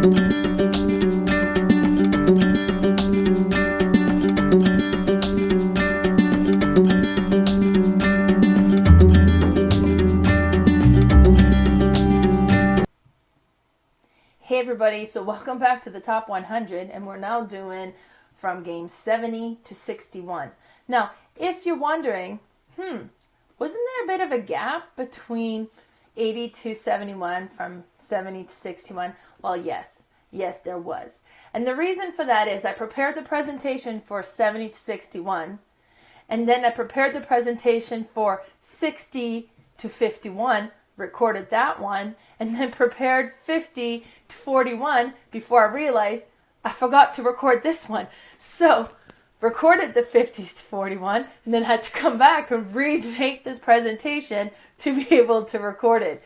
Hey everybody, so welcome back to the top 100, and we're now doing from game 70 to 61. Now, if you're wondering, wasn't there a bit of a gap between 80 to 71 from 70 to 61? Well, yes, there was. And the reason for that is I prepared the presentation for 70 to 61, and then I prepared the presentation for 60 to 51, recorded that one, and then prepared 50 to 41 before I realized I forgot to record this one. So recorded the 50s to 41 and then had to come back and remake this presentation to be able to record it.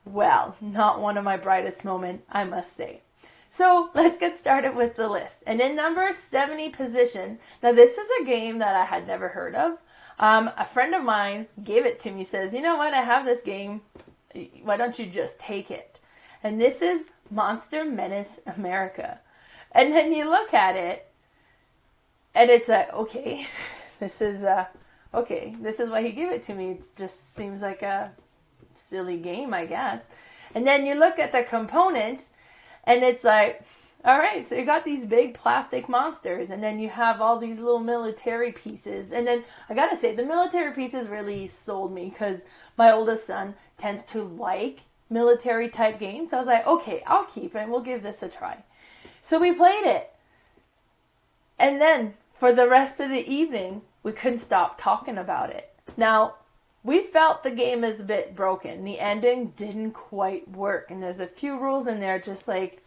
Well, not one of my brightest moments, I must say. So let's get started with the list. And in number 70 position, now this is a game that I had never heard of. A friend of mine gave it to me, says, you know what, I have this game, why don't you just take it? And this is Monster Menace America. And then you look at it, and it's okay, this is why he gave it to me. It just seems like a silly game, I guess. And then you look at the components, and it's like, all right, so you got these big plastic monsters, and then you have all these little military pieces. And then I gotta say, the military pieces really sold me because my oldest son tends to like military type games. So I was like, okay, I'll keep it and we'll give this a try. So we played it. And then for the rest of the evening, we couldn't stop talking about it. Now, we felt the game is a bit broken. The ending didn't quite work. And there's a few rules in there just like,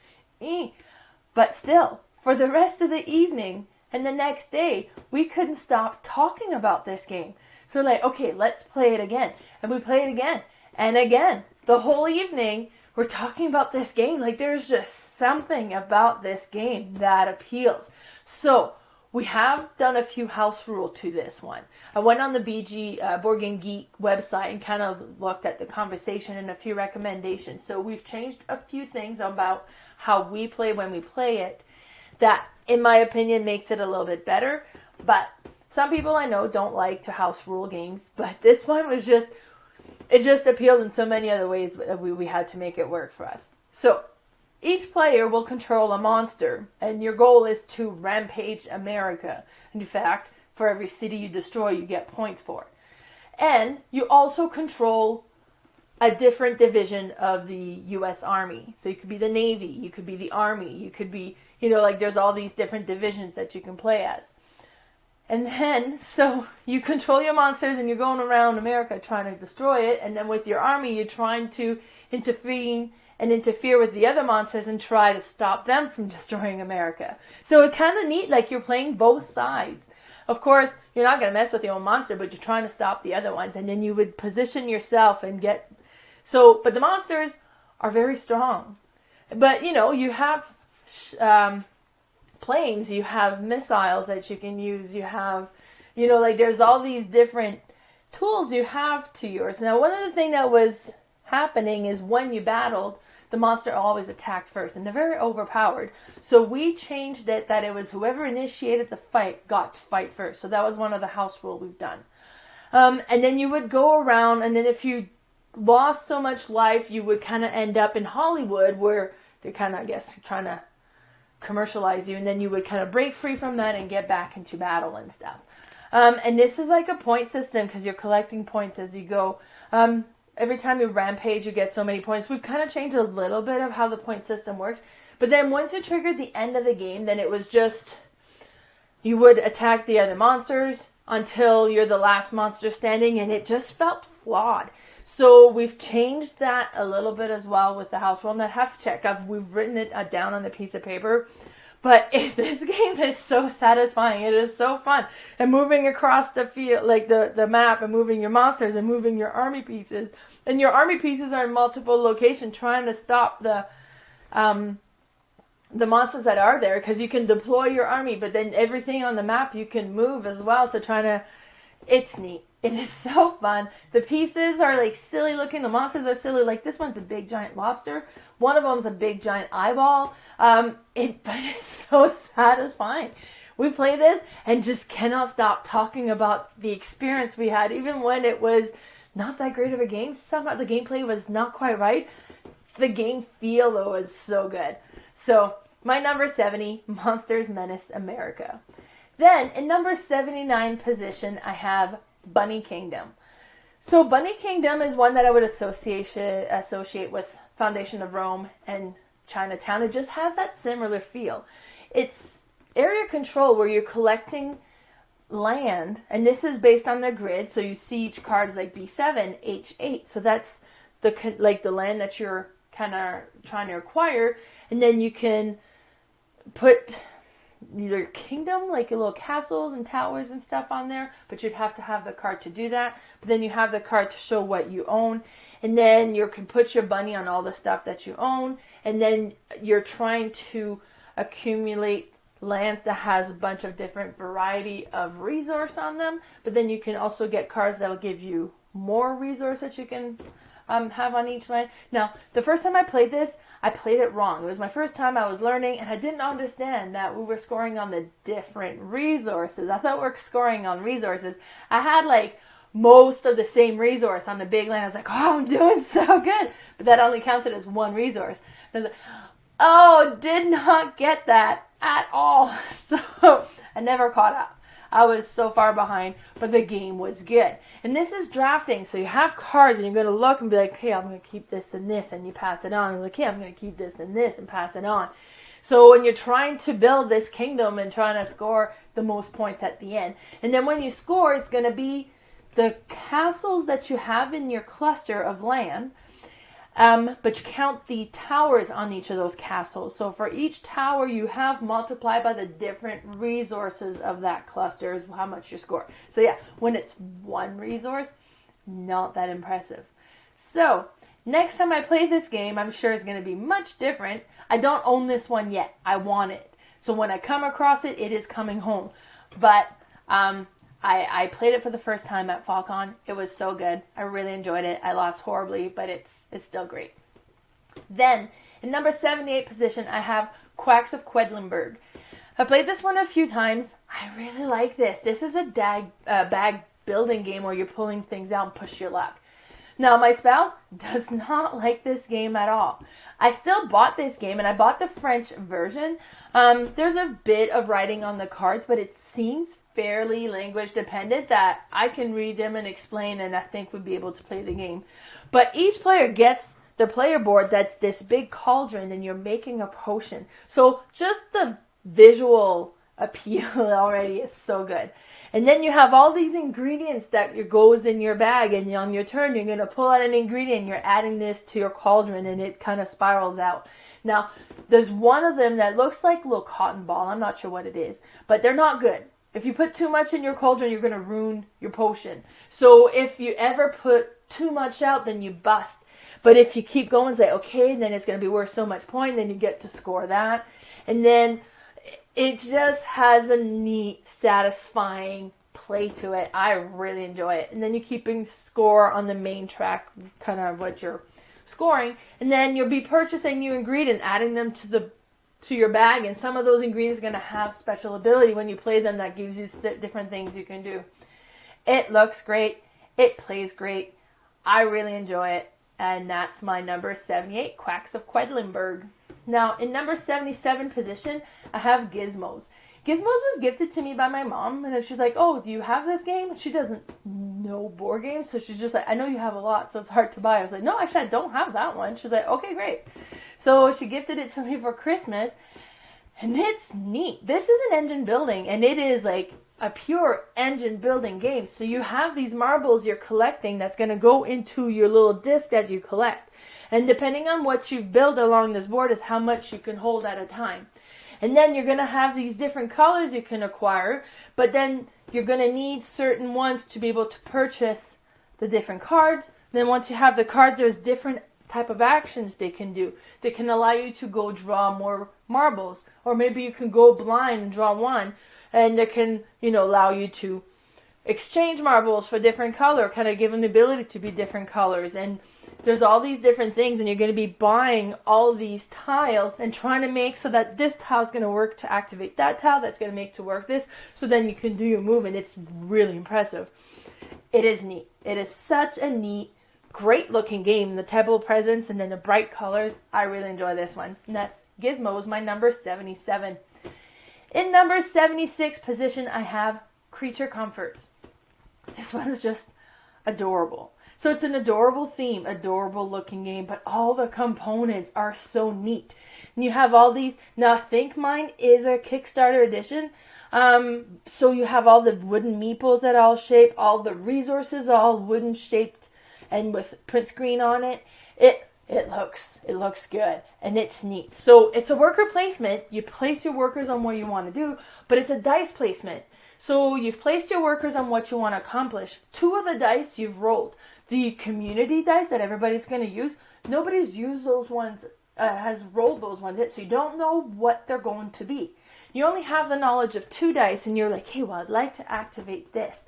But still, for the rest of the evening and the next day, we couldn't stop talking about this game. So we're like, okay, let's play it again. And we play it again and again. The whole evening, we're talking about this game. Like, there's just something about this game that appeals. So we have done a few house rules to this one. I went on the BG Board Game Geek website and kind of looked at the conversation and a few recommendations. So we've changed a few things about how we play when we play it that, in my opinion, makes it a little bit better. But some people I know don't like to house rule games, but this one was just, it just appealed in so many other ways that we had to make it work for us. So each player will control a monster, and your goal is to rampage America. And in fact, for every city you destroy, you get points for. And you also control a different division of the U.S. Army. So you could be the Navy, you could be the Army, you could be, like there's all these different divisions that you can play as. And then, so you control your monsters and you're going around America trying to destroy it. And then with your army, you're trying to interfere with the other monsters and try to stop them from destroying America. So it's kind of neat, like you're playing both sides. Of course, you're not going to mess with your own monster, but you're trying to stop the other ones. And then you would position yourself and get... but the monsters are very strong. But, you have planes, you have missiles that you can use, you have, there's all these different tools you have to yours. Now, one of the things that was happening is when you battled, the monster always attacked first, and they're very overpowered. So we changed it that it was whoever initiated the fight got to fight first. So that was one of the house rules we've done. And then you would go around, and then if you lost so much life, you would kind of end up in Hollywood where they're kind of, I guess, trying to commercialize you, and then you would kind of break free from that and get back into battle and stuff. And this is like a point system because you're collecting points as you go. Every time you rampage, you get so many points. We've kind of changed a little bit of how the point system works. But then once you triggered the end of the game, then it was just, you would attack the other monsters until you're the last monster standing, and it just felt flawed. So we've changed that a little bit as well with the house rule, and I have to check. We've written it down on a piece of paper. But this game is so satisfying. It is so fun. And moving across the field, like the map, and moving your monsters and moving your army pieces. And your army pieces are in multiple locations trying to stop the monsters that are there, because you can deploy your army, but then everything on the map you can move as well. So it's neat. It is so fun. The pieces are like silly looking. The monsters are silly. Like this one's a big giant lobster. One of them's a big giant eyeball. But it's so satisfying. We play this and just cannot stop talking about the experience we had, even when it was not that great of a game. Somehow the gameplay was not quite right. The game feel though was so good. So my number 70, Monsters Menace America. Then in number 79 position, I have Bunnell Kingdom. So Bunnell Kingdom is one that I would associate with Foundation of Rome and Chinatown. It just has that similar feel. It's area control where you're collecting land, and this is based on the grid. So you see each card is like B7, H8. So that's the land that you're kind of trying to acquire, and then you can put your kingdom, like your little castles and towers and stuff on there, but you'd have to have the card to do that. But then you have the card to show what you own, and then you can put your bunny on all the stuff that you own, and then you're trying to accumulate lands that has a bunch of different variety of resource on them. But then you can also get cards that'll give you more resource that you can have on each land. Now, the first time I played this, I played it wrong. It was my first time I was learning, and I didn't understand that we were scoring on the different resources. I thought we were scoring on resources. I had like most of the same resource on the big land. I was like, oh, I'm doing so good. But that only counted as one resource. I was like, oh, did not get that at all. So I never caught up. I was so far behind, but the game was good. And this is drafting, so you have cards, and you're going to look and be like, okay, I'm going to keep this and this, and you pass it on. You're like, okay, I'm going to keep this and this, and pass it on. So when you're trying to build this kingdom and trying to score the most points at the end, and then when you score, it's going to be the castles that you have in your cluster of land, but you count the towers on each of those castles. So for each tower you have multiplied by the different resources of that cluster is how much you score. So yeah, when it's one resource, not that impressive. So next time I play this game, I'm sure it's going to be much different. I don't own this one yet. I want it. So when I come across it, it is coming home. But I played it for the first time at Falcon. It was so good. I really enjoyed it. I lost horribly, but it's still great. Then, in number 78 position, I have Quacks of Quedlinburg. I've played this one a few times. I really like this. This is a bag building game where you're pulling things out and push your luck. Now, my spouse does not like this game at all. I still bought this game, and I bought the French version. There's a bit of writing on the cards, but it seems fairly language dependent that I can read them and explain, and I think we'd be able to play the game. But each player gets the player board that's this big cauldron, and you're making a potion. So just the visual appeal already is so good. And then you have all these ingredients that goes in your bag, and on your turn you're going to pull out an ingredient, you're adding this to your cauldron, and it kind of spirals out. Now, there's one of them that looks like a little cotton ball. I'm not sure what it is, but they're not good. If you put too much in your cauldron, you're going to ruin your potion. So if you ever put too much out, then you bust. But if you keep going, say, okay, then it's going to be worth so much point, then you get to score that. And then it just has a neat, satisfying play to it. I really enjoy it. And then you're keeping score on the main track, kind of what you're scoring. And then you'll be purchasing new ingredients, adding them to your bag. And some of those ingredients are going to have special ability when you play them that gives you different things you can do. It looks great. It plays great. I really enjoy it. And that's my number 78, Quacks of Quedlinburg. Now, in number 77 position, I have Gizmos. Gizmos was gifted to me by my mom, and she's like, oh, do you have this game? She doesn't know board games, so she's just like, I know you have a lot, so it's hard to buy. I was like, no, actually, I don't have that one. She's like, okay, great. So she gifted it to me for Christmas, and it's neat. This is an engine building, and it is like a pure engine building game. So you have these marbles you're collecting that's going to go into your little disc that you collect. And depending on what you've built along this board is how much you can hold at a time. And then you're going to have these different colors you can acquire, but then you're going to need certain ones to be able to purchase the different cards. And then once you have the card, there's different type of actions they can do. They can allow you to go draw more marbles, or maybe you can go blind and draw one, and they can, allow you to exchange marbles for different color, kind of give them the ability to be different colors. And there's all these different things, and you're going to be buying all these tiles and trying to make so that this tile is going to work to activate that tile, that's going to make to work this, so then you can do your move, and it's really impressive. It is neat. It is such a neat, great looking game. The table presence and then the bright colors. I really enjoy this one. And that's Gizmos, my number 77. In number 76 position, I have Creature Comforts. This one's just adorable. So it's an adorable theme, adorable looking game, but all the components are so neat. And you have all these, now I think mine is a Kickstarter edition. So you have all the wooden meeples that all shape, all the resources all wooden shaped and with print screen on it. It looks good and it's neat. So it's a worker placement. You place your workers on what you want to do, but it's a dice placement. So you've placed your workers on what you want to accomplish. 2 of the dice you've rolled. The community dice that everybody's going to use, nobody's used those ones, has rolled those ones yet, so you don't know what they're going to be. You only have the knowledge of 2 dice, and you're like, hey, well, I'd like to activate this.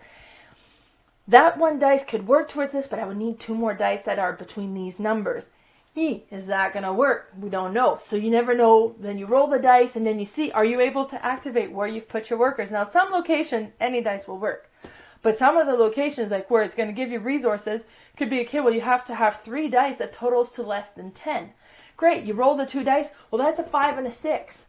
That 1 dice could work towards this, but I would need 2 more dice that are between these numbers. Is that going to work? We don't know. So you never know. Then you roll the dice, and then you see, are you able to activate where you've put your workers? Now, some location, any dice will work. But some of the locations, like where it's going to give you resources, could be, okay, well, you have to have 3 dice that totals to less than 10. Great, you roll the 2 dice. Well, that's a 5 and a 6.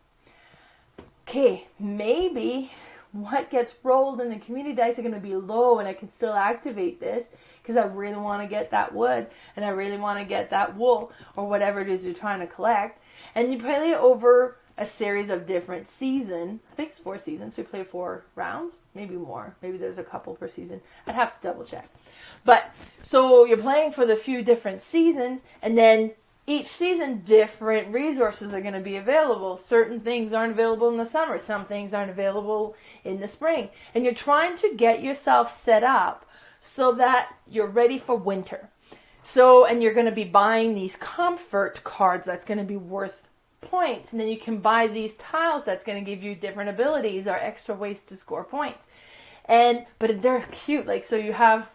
Okay, maybe what gets rolled in the community dice are going to be low and I can still activate this because I really want to get that wood and I really want to get that wool or whatever it is you're trying to collect. And you play it over a series of different seasons. I think it's 4 seasons, so you play 4 rounds, maybe more. Maybe there's a couple per season. I'd have to double check. But, so you're playing for the few different seasons, and then each season, different resources are going to be available. Certain things aren't available in the summer. Some things aren't available in the spring. And you're trying to get yourself set up so that you're ready for winter. So, and you're going to be buying these comfort cards that's going to be worth points, and then you can buy these tiles that's going to give you different abilities or extra ways to score points. But they're cute, like, so you have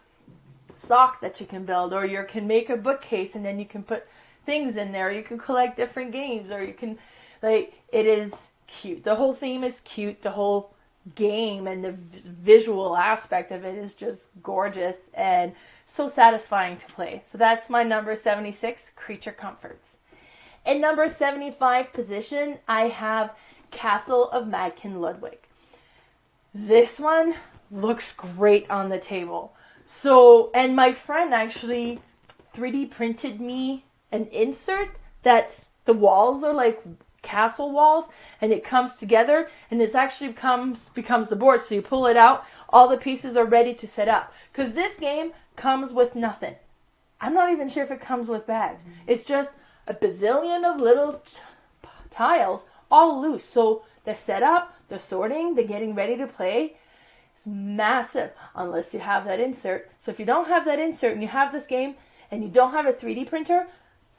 socks that you can build, or you can make a bookcase and then you can put things in there, you can collect different games, or you can, like, it is cute. The whole theme is cute. The whole game and the visual aspect of it is just gorgeous and so satisfying to play. So that's my number 76, Creature Comforts. In number 75 position, I have Castle of Madkin Ludwig. This one looks great on the table. So, and my friend actually 3D printed me an insert that's, the walls are like castle walls, and it comes together, and this actually becomes the board. So you pull it out, all the pieces are ready to set up. Because this game comes with nothing. I'm not even sure if it comes with bags. It's just a bazillion of little tiles all loose. So they're set up, they're sorting, they're getting ready to play. It's massive unless you have that insert. So if you don't have that insert and you have this game and you don't have a 3D printer,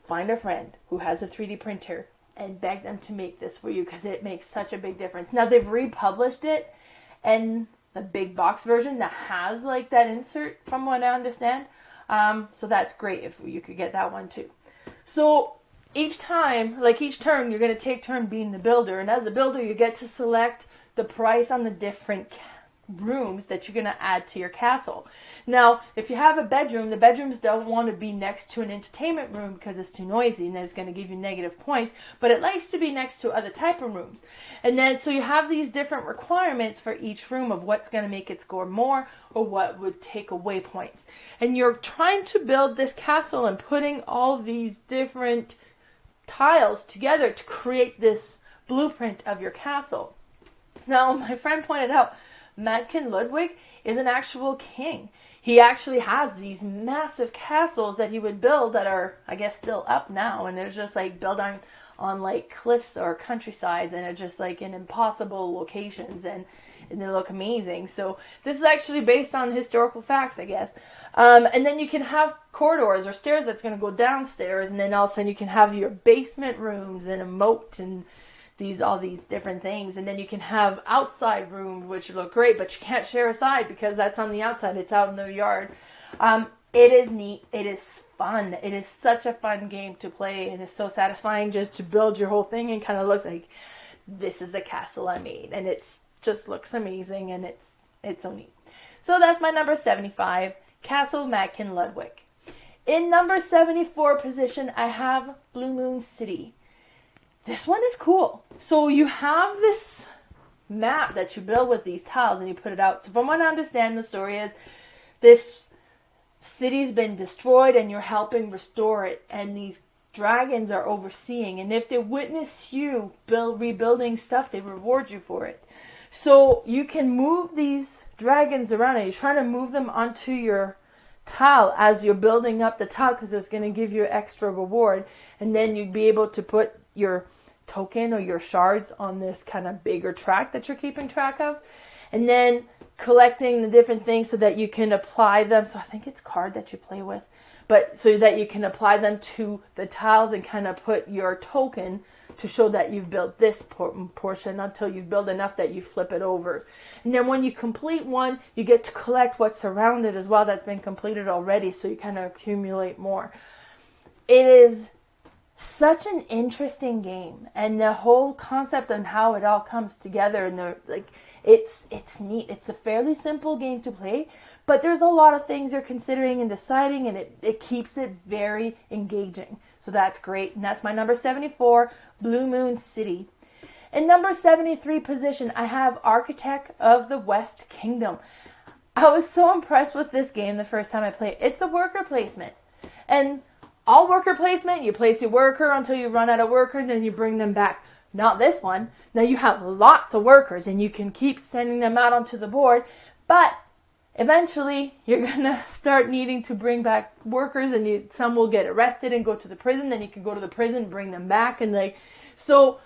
find a friend who has a 3D printer and beg them to make this for you because it makes such a big difference. Now they've republished it and the big box version that has like that insert from what I understand. So that's great if you could get that one too. So each time, like each turn, you're going to take turn being the builder. And as a builder, you get to select the price on the different rooms that you're going to add to your castle. Now, if you have a bedroom, the bedrooms don't want to be next to an entertainment room because it's too noisy and it's going to give you negative points, but it likes to be next to other type of rooms. And then, so you have these different requirements for each room of what's going to make it score more or what would take away points. And you're trying to build this castle and putting all these different tiles together to create this blueprint of your castle. Now, my friend pointed out, Madkin Ludwig is an actual king. He actually has these massive castles that he would build that are, I guess, still up now. And they're just like built on like cliffs or countrysides, and they're just like in impossible locations, and they look amazing. So this is actually based on historical facts, I guess. And then you can have corridors or stairs that's going to go downstairs, and then all of a sudden you can have your basement rooms and a moat and all these different things. And then you can have outside rooms, which look great, but you can't share a side because that's on the outside. It's out in the yard. It is neat. It is fun. It is such a fun game to play, and it's so satisfying just to build your whole thing and kind of looks like this is a castle I made, and it's just looks amazing, and it's so neat. So that's my number 75, Castle Matkin Ludwig. In number 74 position, I have Blue Moon City. This one is cool. So you have this map that you build with these tiles and you put it out. So from what I understand, the story is this city's been destroyed and you're helping restore it, and these dragons are overseeing, and if they witness you rebuilding stuff, they reward you for it. So you can move these dragons around, and you're trying to move them onto your tile as you're building up the tile, because it's going to give you extra reward, and then you'd be able to put your token or your shards on this kind of bigger track that you're keeping track of, and then collecting the different things so that you can apply them. So I think it's card that you play with, but so that you can apply them to the tiles and kind of put your token to show that you've built this portion until you've built enough that you flip it over. And then when you complete one, you get to collect what's around it as well that's been completed already, so you kind of accumulate more. It is such an interesting game, and the whole concept on how it all comes together, and it's neat. It's a fairly simple game to play, but there's a lot of things you're considering and deciding, and it keeps it very engaging. So that's great. And that's my number 74, Blue Moon City. In number 73 position, I have Architect of the West Kingdom. I was so impressed with this game the first time I played it. It's a worker placement. And all worker placement, you place your worker until you run out of worker, and then you bring them back. Not this one. Now you have lots of workers and you can keep sending them out onto the board, but eventually you're going to start needing to bring back workers, and some will get arrested and go to the prison. Then you can go to the prison, bring them back, and so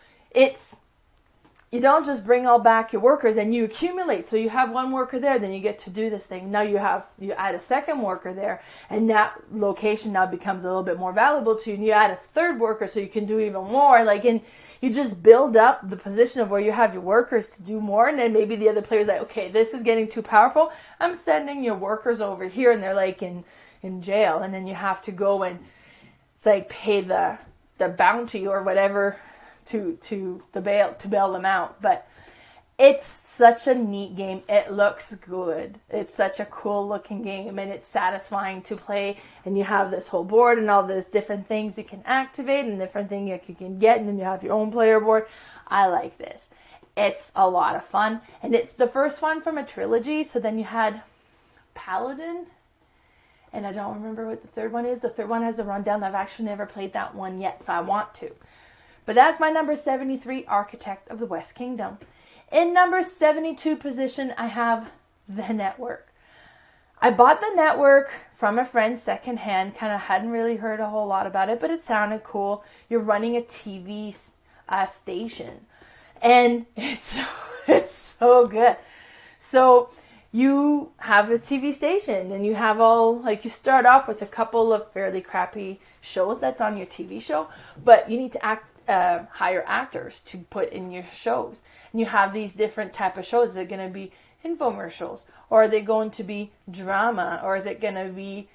you don't just bring all back your workers, and you accumulate. So you have one worker there, then you get to do this thing. Now you add a second worker there, and that location now becomes a little bit more valuable to you. And you add a third worker, so you can do even more. And you just build up the position of where you have your workers to do more, and then maybe the other player's like, okay, this is getting too powerful. I'm sending your workers over here, and they're like in jail, and then you have to go and pay the bounty or whatever to bail them out. But it's such a neat game. It looks good. It's such a cool looking game, and it's satisfying to play. And you have this whole board and all these different things you can activate and different things you can get, and then you have your own player board. I like this. It's a lot of fun, and it's the first one from a trilogy. So then you had Paladin, and I don't remember what the third one is. The third one has a rundown. I've actually never played that one yet, so I want to. But that's my number 73, Architect of the West Kingdom. In number 72 position, I have The Network. I bought The Network from a friend secondhand. Kind of hadn't really heard a whole lot about it, but it sounded cool. You're running a TV station, and it's so good. So you have a TV station, and you have you start off with a couple of fairly crappy shows that's on your TV show, but you need to hire actors to put in your shows. And you have these different type of shows. Is it going to be infomercials, or are they going to be drama, or is it going to be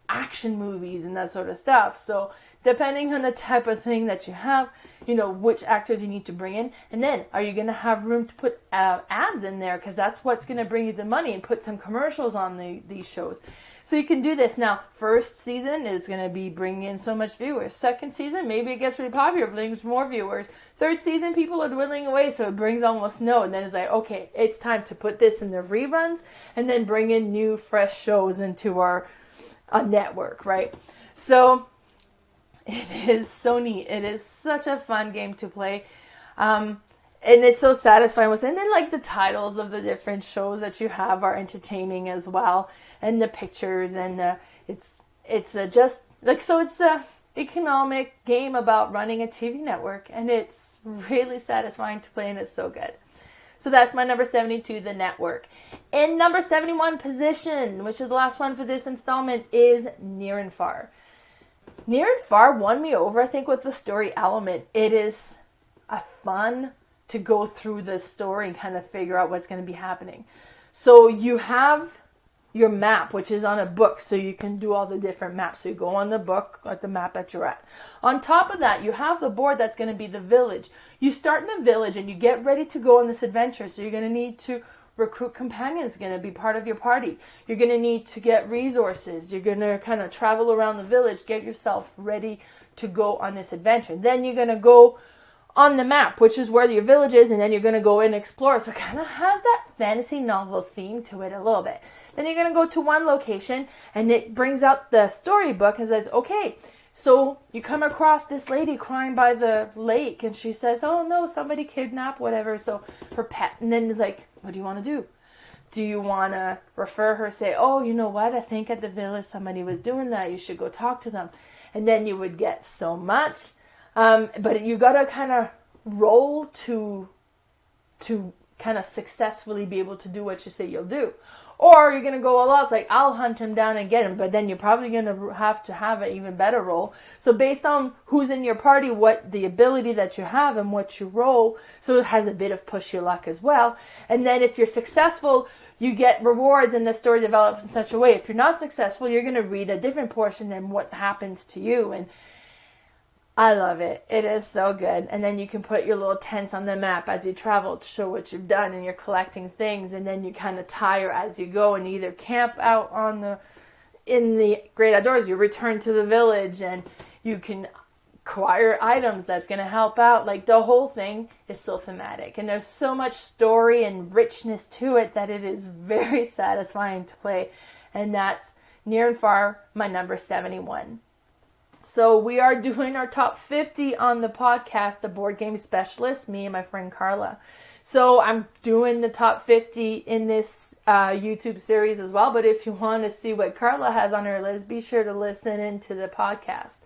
action movies and that sort of stuff? So depending on the type of thing that you have, which actors you need to bring in, and then are you going to have room to put ads in there, because that's what's going to bring you the money, and put some commercials on these shows. So you can do this. Now, first season, it's going to be bringing in so much viewers. Second season, maybe it gets really popular, brings more viewers. Third season, people are dwindling away, so it brings almost no. And then it's like, okay, it's time to put this in the reruns, and then bring in new, fresh shows into our network, right? So it is so neat. It is such a fun game to play. And it's so satisfying with it. And then the titles of the different shows that you have are entertaining as well. And the pictures, and it's a economic game about running a TV network, and it's really satisfying to play, and it's so good. So that's my number 72, The Network. In number 71 position, which is the last one for this installment, is Near and Far. Near and Far won me over, I think, with the story element. It is a fun to go through the story and kind of figure out what's going to be happening. So you have your map, which is on a book, so you can do all the different maps. So you go on the book, at the map that you're at. On top of that, you have the board that's going to be the village. You start in the village and you get ready to go on this adventure. So you're going to need to recruit companions, going to be part of your party. You're going to need to get resources. You're going to kind of travel around the village, get yourself ready to go on this adventure. Then you're going to go on the map, which is where your village is, and then you're going to go and explore. So it kind of has that fantasy novel theme to it a little bit. Then you're going to go to one location, and it brings out the storybook and says, okay, so you come across this lady crying by the lake, and she says, oh no, somebody kidnapped, whatever, so her pet. And then it's like, what do you want to do? Do you want to refer her, say, oh, you know what, I think at the village somebody was doing that, you should go talk to them. And then you would get so much. But you got to kind of roll to kind of successfully be able to do what you say you'll do. Or you're going to go, well, it's like, I'll hunt him down and get him. But then you're probably going to have an even better roll. So based on who's in your party, what the ability that you have and what you roll, so it has a bit of push your luck as well. And then if you're successful, you get rewards and the story develops in such a way. If you're not successful, you're going to read a different portion and what happens to you. And I love it. It is so good. And then you can put your little tents on the map as you travel to show what you've done, and you're collecting things, and then you kind of tire as you go and either camp out in the great outdoors, you return to the village, and you can acquire items that's going to help out. Like, the whole thing is so thematic, and there's so much story and richness to it that it is very satisfying to play. And that's near and far my number 71. So we are doing our top 50 on the podcast, The Board Game Specialist, me and my friend Carla. So I'm doing the top 50 in this YouTube series as well. But if you want to see what Carla has on her list, be sure to listen into the podcast.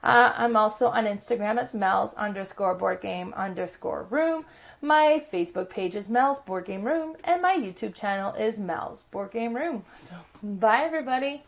I'm also on Instagram as Mel's_boardgame_room. My Facebook page is Mel's Board Game Room. And my YouTube channel is Mel's Board Game Room. So bye, everybody.